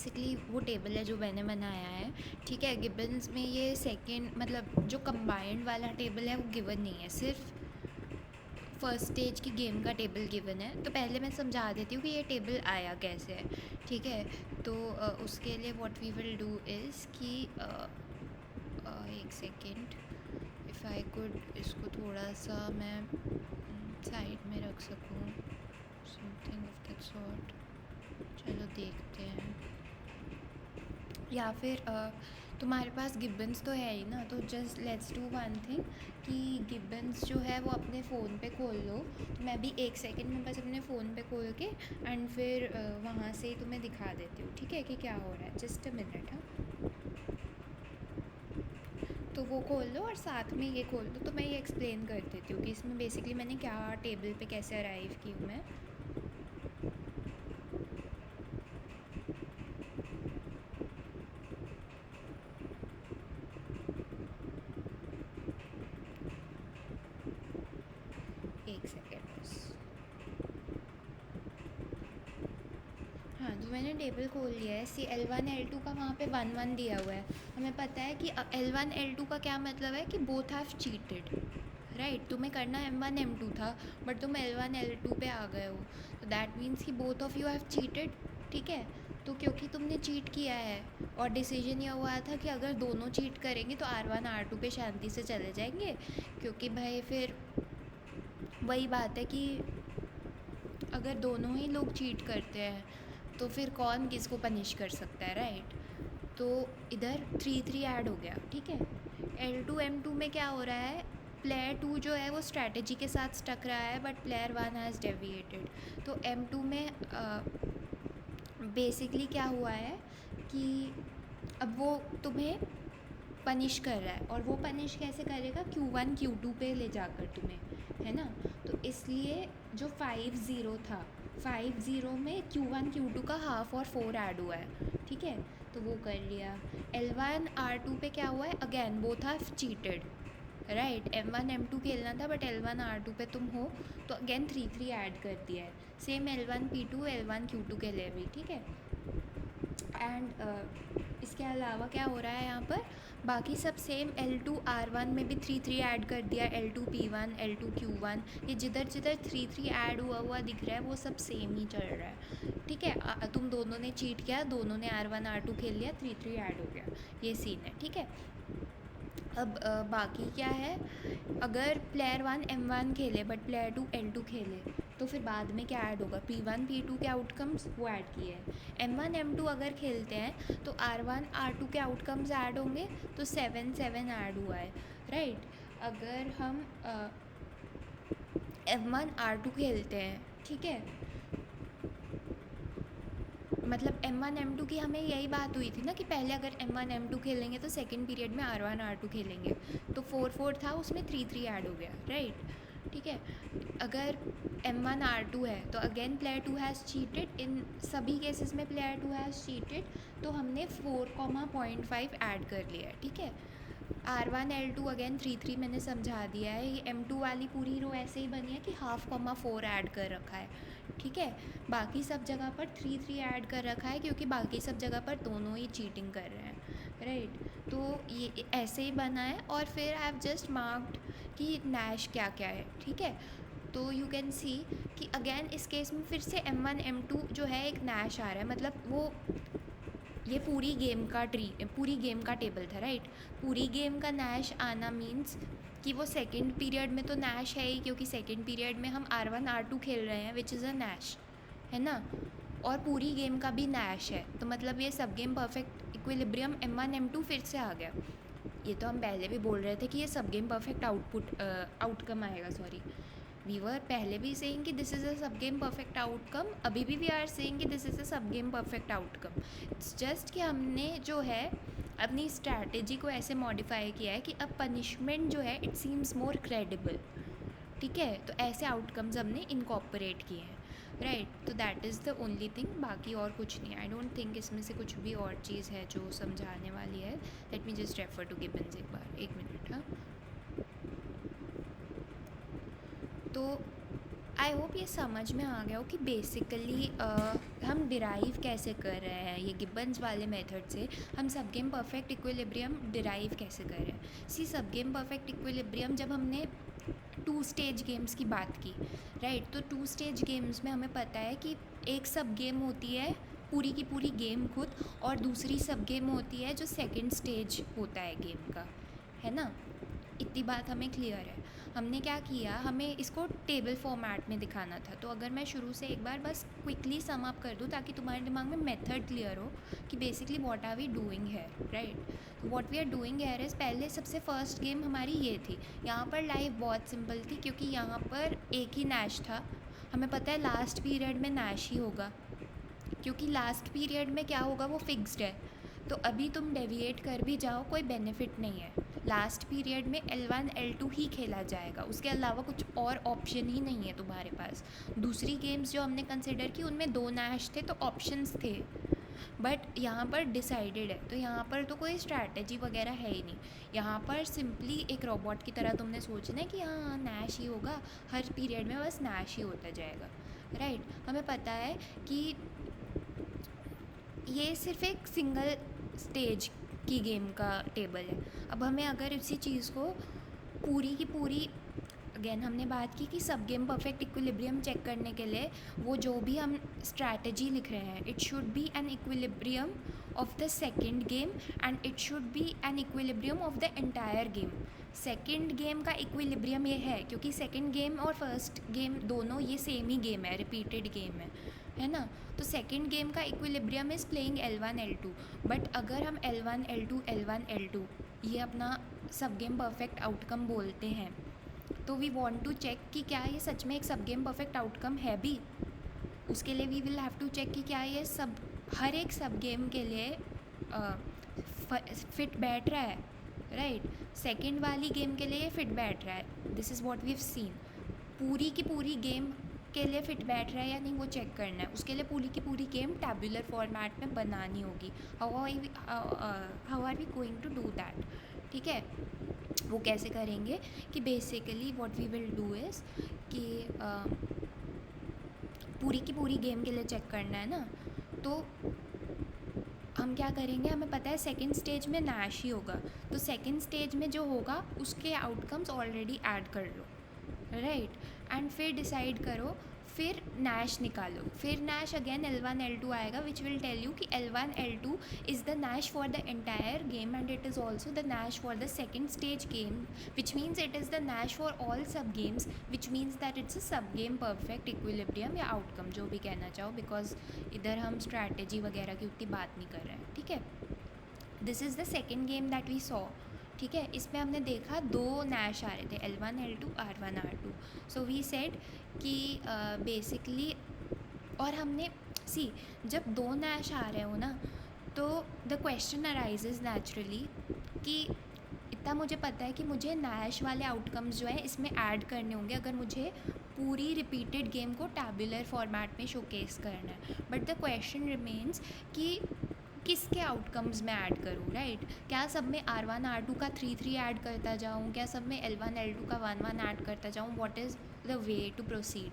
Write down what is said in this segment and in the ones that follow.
Basically वो table है जो मैंने बनाया है, ठीक है। गिब्बन्स में ये सेकंड मतलब जो कंबाइंड वाला टेबल है वो गिवन नहीं है, सिर्फ फर्स्ट स्टेज की गेम का टेबल गिवन है। तो पहले मैं समझा देती हूँ कि ये टेबल आया कैसे है, ठीक है। तो उसके लिए what we will do is कि एक सेकेंड, इफ़ आई कुड इसको थोड़ा सा मैं साइड में रख सकूँ, समथिंग ऑफ दैट सॉर्ट। चलो देखते हैं, या फिर तुम्हारे पास गिब्बन्स तो है ही ना, तो just let's do one thing कि गिब्बन्स जो है वो अपने फ़ोन पे खोल लो। तो मैं भी एक सेकंड में बस अपने फ़ोन पे खोल के एंड फिर वहाँ से ही तुम्हें दिखा देती हूँ, ठीक है, कि क्या हो रहा है। Just a minute. हाँ, तो वो खोल लो और साथ में ये खोल दो, तो मैं ये एक्सप्लेन कर देती हूँ कि इसमें बेसिकली मैंने क्या टेबल पे कैसे अराइव की हूँ मैं। एक सेकेंड बस। हाँ, तो मैंने टेबल खोल लिया है। सी L1 L2 का वहाँ पे 1 1 दिया हुआ है। हमें पता है कि L1 L2 का क्या मतलब है कि बोथ हैव चीटेड, राइट। तुम्हें करना M1 M2 था बट तुम L1 L2 पे आ गए हो, तो दैट मीन्स कि both of you have cheated, ठीक है। तो क्योंकि तुमने चीट किया है और डिसीजन यह हुआ था कि अगर दोनों चीट करेंगे तो R1 R2 पे शांति से चले जाएंगे, क्योंकि भाई फिर वही बात है कि अगर दोनों ही लोग चीट करते हैं तो फिर कौन किसको पनिश कर सकता है, राइट। तो इधर 3 3 ऐड हो गया, ठीक है। L2 M2 में क्या हो रहा है, प्लेयर 2 जो है वो स्ट्रैटेजी के साथ स्टक रहा है बट प्लेयर 1 हैज़ डेविएटेड। तो M2 में बेसिकली क्या हुआ है कि अब वो तुम्हें पनिश कर रहा है, और वो पनिश कैसे करेगा, Q1 Q2 पे ले जाकर तुम्हें, है ना। तो इसलिए जो 5 0 था, 5 0 में Q1 Q2 का हाफ और 4 ऐड हुआ है, ठीक है। तो वो कर लिया। L1 R2 पे क्या हुआ है, again both have cheated, right. M1 M2 खेलना था बट L1 R2 पे तुम हो, तो अगेन 3 3 ऐड कर दिया है। Same L1 P2 L1 Q2 के लिए भी, ठीक है। एंड इसके अलावा क्या हो रहा है यहाँ पर, बाकी सब सेम। L2 R1 में भी 3 3 ऐड कर दिया, L2 P1 L2 Q1, ये जिधर जिधर 3 3 ऐड हुआ हुआ दिख रहा है वो सब सेम ही चल रहा है, ठीक है। तुम दोनों ने चीट किया, दोनों ने R1 R2 खेल लिया, 3 3 ऐड हो गया, ये सीन है, ठीक है। अब बाकी क्या है, अगर प्लेयर 1 M1 खेले बट प्लेयर 2 L2 खेले तो फिर बाद में क्या ऐड होगा, P1 P2 के आउटकम्स वो ऐड किए हैं। M1 M2 अगर खेलते हैं तो R1 R2 के आउटकम्स ऐड होंगे, तो 7 7 ऐड हुआ है, राइट। अगर हम M1 R2 खेलते हैं, ठीक है, मतलब M1 M2 की हमें यही बात हुई थी ना कि पहले अगर M1 M2 खेलेंगे तो सेकंड पीरियड में R1 R2 खेलेंगे, तो 4 4 था, उसमें 3 3 ऐड हो गया, राइट, ठीक है। अगर M1 R2 है तो अगेन प्लेयर 2 हैज़ चीटेड, इन सभी केसेस में प्लेयर 2 हैज़ चीटेड, तो हमने 4,5 ऐड कर लिया है, ठीक है। R1 L2 अगेन 3 3 मैंने समझा दिया है। ये M2 वाली पूरी रो ऐसे ही बनी है कि 1/2 4 ऐड कर रखा है, ठीक है। बाकी सब जगह पर 3 3 ऐड कर रखा है क्योंकि बाकी सब जगह पर दोनों ही चीटिंग कर रहे हैं, राइट। तो ये ऐसे ही बना है, और फिर आई हैव जस्ट मार्क्ड कि नैश क्या क्या है, ठीक है। तो यू कैन सी कि अगेन इस केस में फिर से M1 M2 जो है एक नैश आ रहा है, मतलब वो ये पूरी गेम का पूरी गेम का टेबल था, राइट। पूरी गेम का नैश आना मीन्स कि वो सेकंड पीरियड में तो नैश है ही, क्योंकि सेकंड पीरियड में हम R1 R2 खेल रहे हैं विच इज़ अ नैश, है ना। और पूरी गेम का भी नैश है, तो मतलब ये सब game perfect equilibrium M1 M2 फिर से आ गया। ये तो हम पहले भी बोल रहे थे कि ये सब गेम परफेक्ट आउटकम आएगा, सॉरी। वी वर पहले भी सेइंग कि this is a sub game perfect outcome, अभी भी वी आर सेइंग कि this is a sub game perfect outcome. It's just कि हमने जो है अपनी स्ट्रैटेजी को ऐसे मॉडिफाई किया है कि अब पनिशमेंट जो है इट सीम्स मोर क्रेडिबल, ठीक है। तो ऐसे आउटकम्स हमने इनकॉपरेट किए हैं, राइट। तो that is the only thing, बाकी और कुछ नहीं। आई डोंट थिंक इसमें से कुछ भी और चीज़ है जो समझाने वाली है। Let me just refer to Gibbons एक बार, एक मिनट। हाँ, तो आई होप ये समझ में आ गया हो कि बेसिकली हम डिराइव कैसे कर रहे हैं ये गिब्बन्स वाले मेथड से, हम सब गेम परफेक्ट इक्विलिब्रियम डिराइव कैसे कर रहे हैं। सी सब गेम परफेक्ट इक्विलिब्रियम जब हमने 2 स्टेज गेम्स की बात की, राइट, तो 2 स्टेज गेम्स में हमें पता है कि एक सब गेम होती है पूरी की पूरी गेम खुद, और दूसरी सब गेम होती है जो सेकंड स्टेज होता है गेम का, है ना। इतनी बात हमें क्लियर है। हमने क्या किया, हमें इसको टेबल फॉर्मेट में दिखाना था। तो अगर मैं शुरू से एक बार बस क्विकली सम अप कर दूँ ताकि तुम्हारे दिमाग में मेथड क्लियर हो कि basically what are we doing है, right. What we are doing है इज़, पहले सबसे फर्स्ट गेम हमारी ये थी। यहाँ पर लाइफ बहुत सिंपल थी क्योंकि यहाँ पर एक ही नैश था। हमें पता है लास्ट पीरियड में नैश ही होगा, क्योंकि लास्ट पीरियड में क्या होगा वो फिक्स्ड है। तो अभी तुम डेविएट कर भी जाओ कोई बेनिफिट नहीं है। लास्ट पीरियड में L1 L2 ही खेला जाएगा, उसके अलावा कुछ और ऑप्शन ही नहीं है तुम्हारे पास। दूसरी गेम्स जो हमने कंसिडर की उनमें 2 नैश थे तो ऑप्शंस थे, बट यहाँ पर डिसाइडेड है। तो यहाँ पर तो कोई स्ट्रैटेजी वगैरह है ही नहीं। यहाँ पर सिंपली एक रोबोट की तरह तुमने सोचना है कि हाँ नैश ही होगा, हर पीरियड में बस नैश ही होता जाएगा, राइट। हमें पता है कि ये सिर्फ एक सिंगल स्टेज की गेम का टेबल है। अब हमें अगर इसी चीज़ को पूरी की पूरी, अगेन हमने बात की कि सब गेम परफेक्ट इक्विलिब्रियम चेक करने के लिए वो जो भी हम स्ट्रैटेजी लिख रहे हैं, it should be an equilibrium of the second game and it should be an equilibrium of the entire game. Second game का इक्विलिब्रियम ये है क्योंकि सेकेंड गेम और फर्स्ट गेम दोनों ये सेम ही गेम है, रिपीटेड गेम है ना। तो सेकेंड गेम का equilibrium is playing L1 L2। But अगर हम L1 L2 ये अपना सब गेम परफेक्ट आउटकम बोलते हैं, तो वी वांट टू चेक कि क्या ये सच में एक सब गेम परफेक्ट आउटकम है भी। उसके लिए we will have to check कि क्या ये सब हर एक सब गेम के लिए फिट बैठ रहा है, राइट। सेकेंड वाली गेम के लिए फिट बैठ रहा है, this is what we have seen. पूरी की पूरी गेम के लिए फिट बैठ रहा है या नहीं वो चेक करना है। उसके लिए पूरी की पूरी गेम टैबुलर फॉर्मेट में बनानी होगी। How are we going to do that, ठीक है। वो कैसे करेंगे कि basically what we will do is कि पूरी की पूरी गेम के लिए चेक करना है ना, तो हम क्या करेंगे, हमें पता है सेकंड स्टेज में नैश ही होगा, तो सेकंड स्टेज में जो होगा उसके आउटकम्स ऑलरेडी ऐड कर लो, राइट। एंड फिर डिसाइड करो, फिर नैश निकालो। फिर नैश अगेन L1 L2 आएगा विच विल टेल यू कि L1 L2 is the Nash for the entire game and it is also the Nash for the second stage game, which means it is the Nash for all sub games, which means that it's a sub game perfect equilibrium या outcome, जो भी कहना चाहो, because इधर हम strategy वगैरह की उतनी बात नहीं कर रहे हैं, ठीक है। This is the second game that we saw, ठीक है। इसमें हमने देखा 2 नैश आ रहे थे, L1 L2 R1 R2। So we said कि बेसिकली, और हमने जब 2 नैश आ रहे हो ना, तो द क्वेश्चन अराइजेज नेचुरली कि इतना मुझे पता है कि मुझे नैश वाले आउटकम्स जो है इसमें ऐड करने होंगे अगर मुझे पूरी रिपीटेड गेम को टैबुलर फॉर्मेट में शोकेस करना है। बट द क्वेश्चन रिमेन्स कि किसके आउटकम्स में ऐड करूँ, राइट। क्या सब में R1 R2 का 3 ऐड करता जाऊँ, क्या सब में L1 L2 का 1 ऐड करता जाऊँ, what is the way to proceed.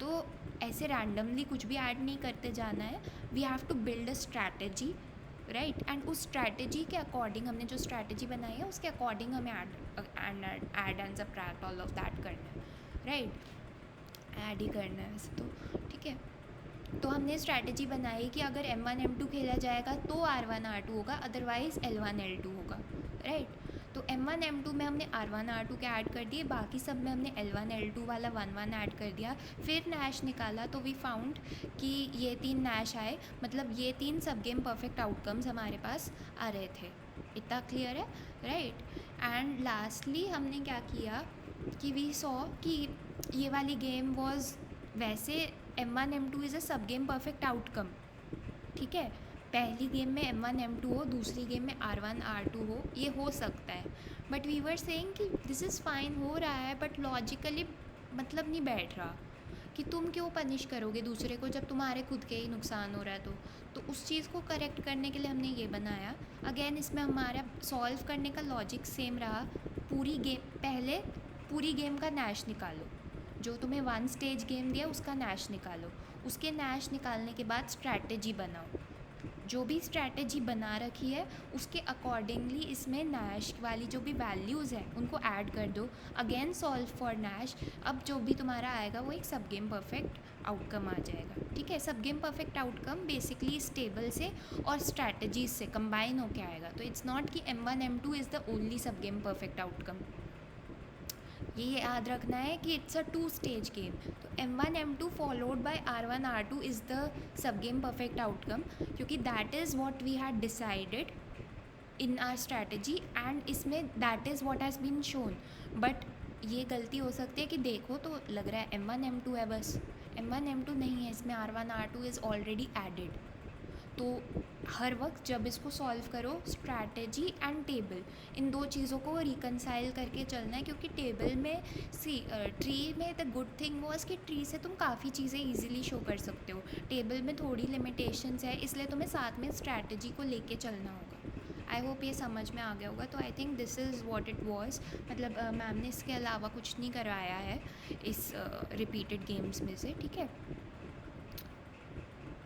तो ऐसे रैंडमली कुछ भी ऐड नहीं करते जाना है, we have to build a strategy, right. And उस स्ट्रैटेजी के अकॉर्डिंग, हमने जो स्ट्रैटेजी बनाई है उसके अकॉर्डिंग हमें add and subtract all of that करना है, राइट। ऐड ही करना है वैसे तो, ठीक है। तो हमने स्ट्रैटेजी बनाई कि अगर M1 M2 खेला जाएगा तो R1 R2 होगा, अदरवाइज़ L1 L2 होगा, राइट। तो M1 M2 में हमने R1 R2 के ऐड कर दिए, बाकी सब में हमने L1 L2 वाला 1 ऐड कर दिया। फिर नैश निकाला तो वी फाउंड कि ये 3 नैश आए, मतलब ये 3 सब गेम परफेक्ट आउटकम्स हमारे पास आ रहे थे। इतना क्लियर है, राइट। एंड लास्टली हमने क्या किया कि वी सॉ कि ये वाली गेम वॉज, वैसे M1 M2 is a sub game perfect outcome, ठीक है। पहली गेम में M1 M2 हो, दूसरी गेम में R1 R2 हो, ये हो सकता है। बट वी वर सेइंग कि दिस इज़ फाइन, हो रहा है, बट लॉजिकली मतलब नहीं बैठ रहा कि तुम क्यों पनिश करोगे दूसरे को जब तुम्हारे खुद के ही नुकसान हो रहा है। तो उस चीज़ को करेक्ट करने के लिए हमने ये बनाया। अगेन इसमें हमारा सॉल्व करने का लॉजिक सेम रहा। पूरी गेम, पहले पूरी गेम का नैश निकालो, जो तुम्हें 1 स्टेज गेम दिया उसका नैश निकालो, उसके नैश निकालने के बाद स्ट्रैटेजी बनाओ, जो भी स्ट्रैटेजी बना रखी है उसके अकॉर्डिंगली इसमें नैश वाली जो भी वैल्यूज़ हैं उनको ऐड कर दो, अगेन सॉल्व फॉर नैश। अब जो भी तुम्हारा आएगा वो एक सब गेम परफेक्ट आउटकम आ जाएगा, ठीक है। सब गेम परफेक्ट आउटकम बेसिकली इस टेबल से और स्ट्रैटेजीज से कंबाइन होके आएगा, तो इट्स नॉट कि M1 M2 is the only सब गेम परफेक्ट आउटकम। ये याद रखना है कि इट्स अ 2 स्टेज गेम, तो M1 M2 followed by R1 R2 is the sub game perfect outcome, क्योंकि that is what we had decided in our strategy and इसमें that is what has been shown. But ये गलती हो सकती है कि देखो तो लग रहा है M1 M2 है, बस M1 M2 नहीं है, इसमें R1 R2 is already added. तो हर वक्त जब इसको सॉल्व करो स्ट्रैटेजी एंड टेबल, इन दो चीज़ों को रिकनसाइल करके चलना है, क्योंकि टेबल में ट्री में द गुड थिंग वॉज कि ट्री से तुम काफ़ी चीज़ें इजीली शो कर सकते हो, टेबल में थोड़ी लिमिटेशंस है, इसलिए तुम्हें साथ में स्ट्रैटेजी को लेके चलना होगा। आई होप ये समझ में आ गया होगा। तो I think this is what it was, मतलब मैम ने इसके अलावा कुछ नहीं करवाया है इस रिपीटेड गेम्स में से, ठीक है।